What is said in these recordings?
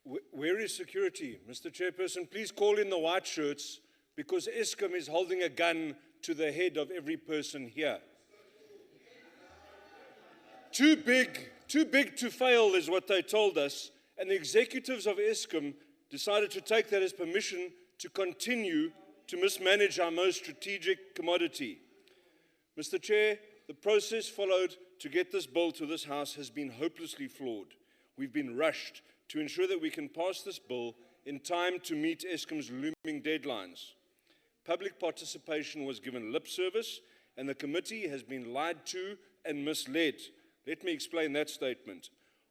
Where is security? Mr. Chairperson, please call in the white shirts because Eskom is holding a gun to the head of every person here. Too big to fail is what they told us, and the executives of Eskom decided to take that as permission to continue to mismanage our most strategic commodity. Mr. Chair, the process followed to get this bill to this House has been hopelessly flawed. We've been rushed to ensure that we can pass this bill in time to meet Eskom's looming deadlines. Public participation was given lip service, and the committee has been lied to and misled. Let me explain that statement.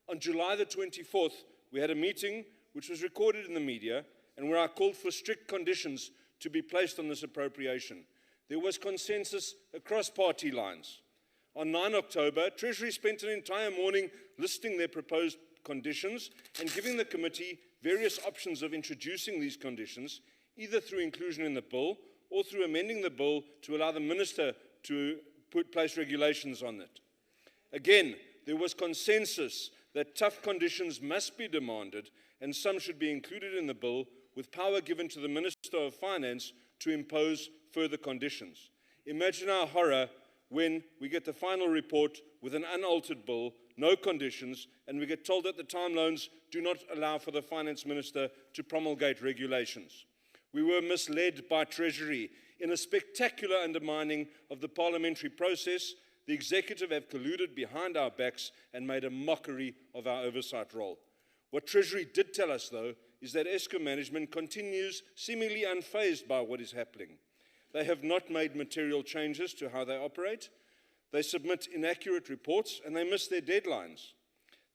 On July the 24th, we had a meeting which was recorded in the media and where I called for strict conditions to be placed on this appropriation. There was consensus across party lines. On 9 October, Treasury spent an entire morning listing their proposed conditions and giving the committee various options of introducing these conditions, either through inclusion in the bill or through amending the bill to allow the minister to place regulations on it. Again, there was consensus that tough conditions must be demanded and some should be included in the bill, with power given to the Minister of Finance to impose further conditions. Imagine our horror when we get the final report with an unaltered bill, no conditions, and we get told that the time loans do not allow for the Finance Minister to promulgate regulations. We were misled by Treasury. In a spectacular undermining of the parliamentary process, the executive have colluded behind our backs and made a mockery of our oversight role. What Treasury did tell us, though, is that Eskom management continues seemingly unfazed by what is happening. They have not made material changes to how they operate. They submit inaccurate reports and they miss their deadlines.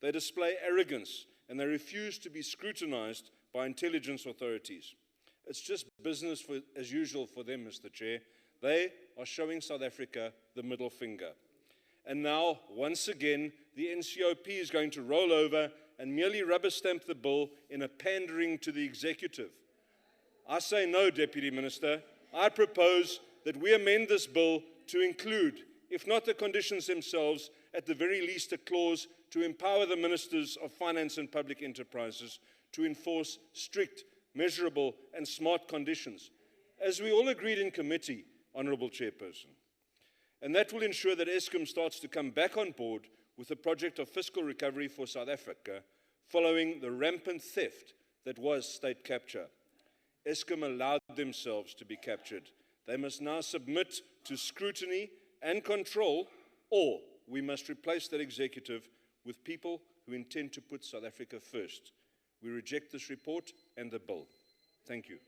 They display arrogance and they refuse to be scrutinized by intelligence authorities. It's just business as usual for them, Mr. Chair. They are showing South Africa the middle finger. And now, once again, the NCOP is going to roll over and merely rubber stamp the bill in a pandering to the executive. I say no, Deputy Minister. I propose that we amend this bill to include, if not the conditions themselves, at the very least a clause to empower the Ministers of Finance and Public Enterprises to enforce strict, measurable and smart conditions, as we all agreed in committee, Honourable Chairperson. And that will ensure that Eskom starts to come back on board with the project of fiscal recovery for South Africa, following the rampant theft that was state capture. Eskom allowed themselves to be captured. They must now submit to scrutiny and control, or we must replace that executive with people who intend to put South Africa first. We reject this report and the bill. Thank you.